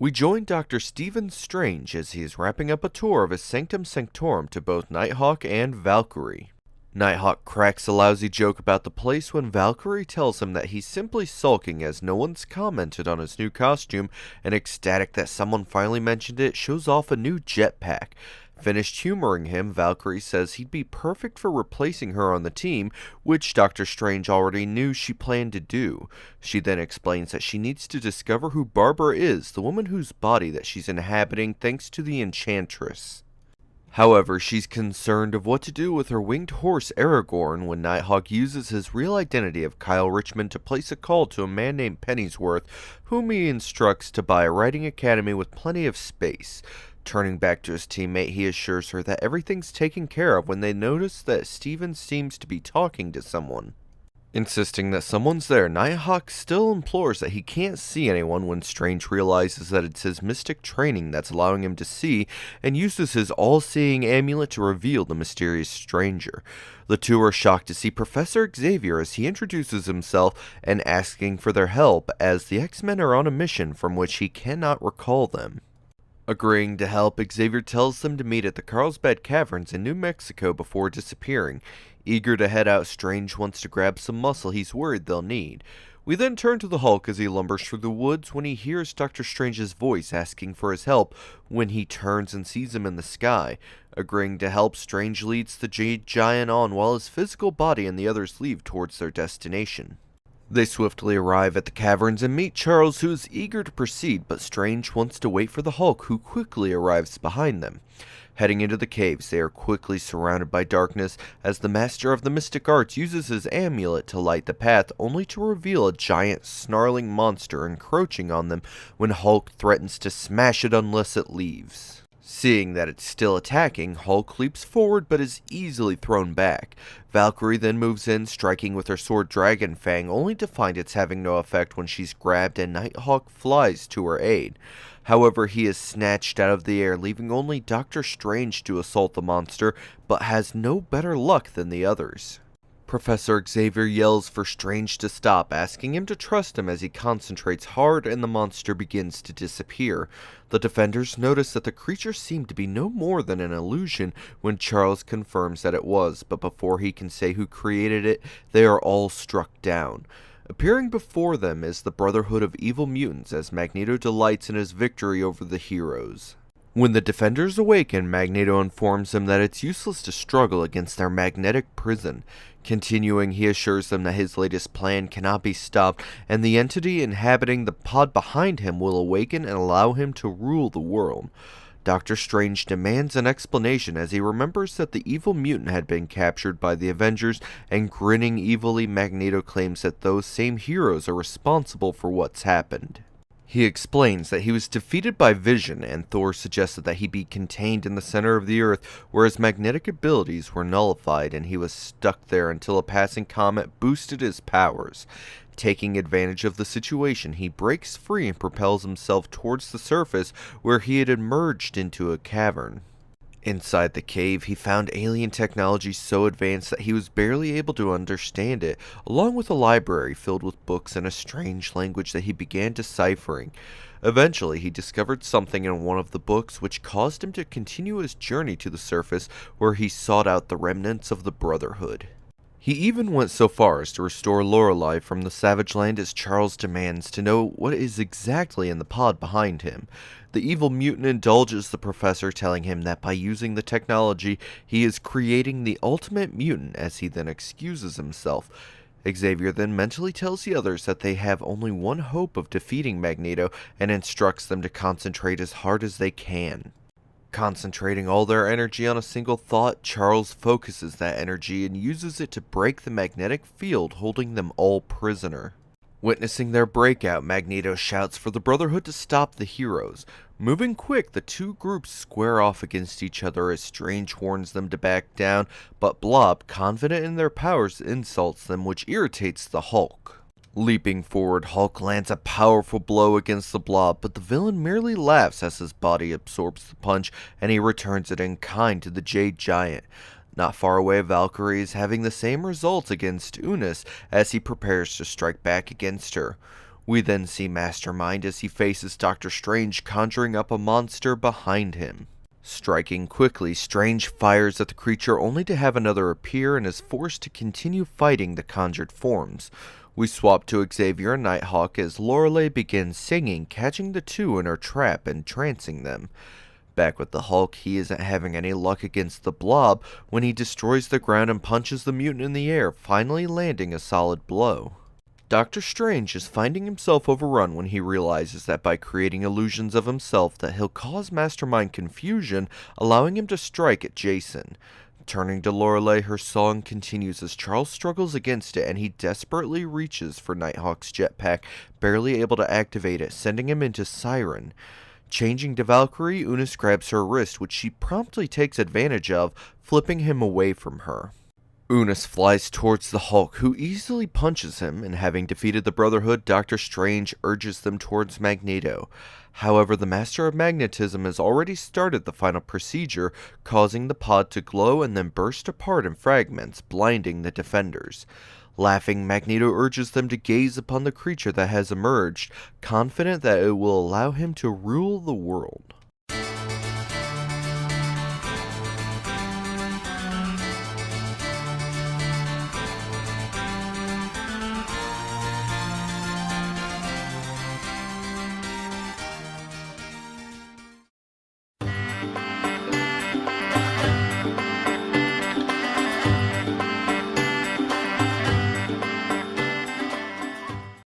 We join Dr. Stephen Strange as he is wrapping up a tour of his Sanctum Sanctorum to both Nighthawk and Valkyrie. Nighthawk cracks a lousy joke about the place when Valkyrie tells him that he's simply sulking as no one's commented on his new costume, and ecstatic that someone finally mentioned it, shows off a new jetpack. Finished humoring him, Valkyrie says he'd be perfect for replacing her on the team, which Doctor Strange already knew she planned to do. She then explains that she needs to discover who Barbara is, the woman whose body that she's inhabiting thanks to the Enchantress. However, she's concerned of what to do with her winged horse Aragorn when Nighthawk uses his real identity of Kyle Richmond to place a call to a man named Pennyworth, whom he instructs to buy a riding academy with plenty of space. Turning back to his teammate, he assures her that everything's taken care of when they notice that Steven seems to be talking to someone. Insisting that someone's there, Nighthawk still implores that he can't see anyone when Strange realizes that it's his mystic training that's allowing him to see, and uses his all-seeing amulet to reveal the mysterious stranger. The two are shocked to see Professor Xavier as he introduces himself and asking for their help, as the X-Men are on a mission from which he cannot recall them. Agreeing to help, Xavier tells them to meet at the Carlsbad Caverns in New Mexico before disappearing. Eager to head out, Strange wants to grab some muscle he's worried they'll need. We then turn to the Hulk as he lumbers through the woods when he hears Dr. Strange's voice asking for his help when he turns and sees him in the sky. Agreeing to help, Strange leads the Jade Giant on while his physical body and the others leave towards their destination. They swiftly arrive at the caverns and meet Charles, who is eager to proceed, but Strange wants to wait for the Hulk, who quickly arrives behind them. Heading into the caves, they are quickly surrounded by darkness as the master of the mystic arts uses his amulet to light the path, only to reveal a giant snarling monster encroaching on them when Hulk threatens to smash it unless it leaves. Seeing that it's still attacking, Hulk leaps forward but is easily thrown back. Valkyrie then moves in, striking with her sword Dragon Fang, only to find it's having no effect when she's grabbed and Nighthawk flies to her aid. However, he is snatched out of the air, leaving only Doctor Strange to assault the monster, but has no better luck than the others. Professor Xavier yells for Strange to stop, asking him to trust him as he concentrates hard and the monster begins to disappear. The defenders notice that the creature seemed to be no more than an illusion when Charles confirms that it was, but before he can say who created it, they are all struck down. Appearing before them is the Brotherhood of Evil Mutants as Magneto delights in his victory over the heroes. When the defenders awaken, Magneto informs them that it's useless to struggle against their magnetic prison. Continuing, he assures them that his latest plan cannot be stopped, and the entity inhabiting the pod behind him will awaken and allow him to rule the world. Doctor Strange demands an explanation as he remembers that the evil mutant had been captured by the Avengers, and grinning evilly, Magneto claims that those same heroes are responsible for what's happened. He explains that he was defeated by Vision, and Thor suggested that he be contained in the center of the Earth, where his magnetic abilities were nullified, and he was stuck there until a passing comet boosted his powers. Taking advantage of the situation, he breaks free and propels himself towards the surface, where he had emerged into a cavern. Inside the cave, he found alien technology so advanced that he was barely able to understand it, along with a library filled with books in a strange language that he began deciphering. Eventually, he discovered something in one of the books which caused him to continue his journey to the surface, where he sought out the remnants of the Brotherhood. He even went so far as to restore Lorelei from the Savage Land as Charles demands to know what is exactly in the pod behind him. The evil mutant indulges the professor, telling him that by using the technology, he is creating the ultimate mutant, as he then excuses himself. Xavier then mentally tells the others that they have only one hope of defeating Magneto, and instructs them to concentrate as hard as they can. Concentrating all their energy on a single thought, Charles focuses that energy and uses it to break the magnetic field holding them all prisoner. Witnessing their breakout, Magneto shouts for the Brotherhood to stop the heroes. Moving quick, the two groups square off against each other as Strange warns them to back down, but Blob, confident in their powers, insults them, which irritates the Hulk. Leaping forward, Hulk lands a powerful blow against the Blob, but the villain merely laughs as his body absorbs the punch, and he returns it in kind to the Jade Giant. Not far away, Valkyrie is having the same results against Unis as he prepares to strike back against her. We then see Mastermind as he faces Doctor Strange conjuring up a monster behind him. Striking quickly, Strange fires at the creature only to have another appear and is forced to continue fighting the conjured forms. We swap to Xavier and Nighthawk as Lorelei begins singing, catching the two in her trap and trancing them. Back with the Hulk, he isn't having any luck against the Blob when he destroys the ground and punches the mutant in the air, finally landing a solid blow. Doctor Strange is finding himself overrun when he realizes that by creating illusions of himself that he'll cause Mastermind confusion, allowing him to strike at Jason. Turning to Lorelei, her song continues as Charles struggles against it and he desperately reaches for Nighthawk's jetpack, barely able to activate it, sending him into Siren. Changing to Valkyrie, Unus grabs her wrist, which she promptly takes advantage of, flipping him away from her. Unus flies towards the Hulk, who easily punches him, and having defeated the Brotherhood, Doctor Strange urges them towards Magneto. However, the Master of Magnetism has already started the final procedure, causing the pod to glow and then burst apart in fragments, blinding the defenders. Laughing, Magneto urges them to gaze upon the creature that has emerged, confident that it will allow him to rule the world.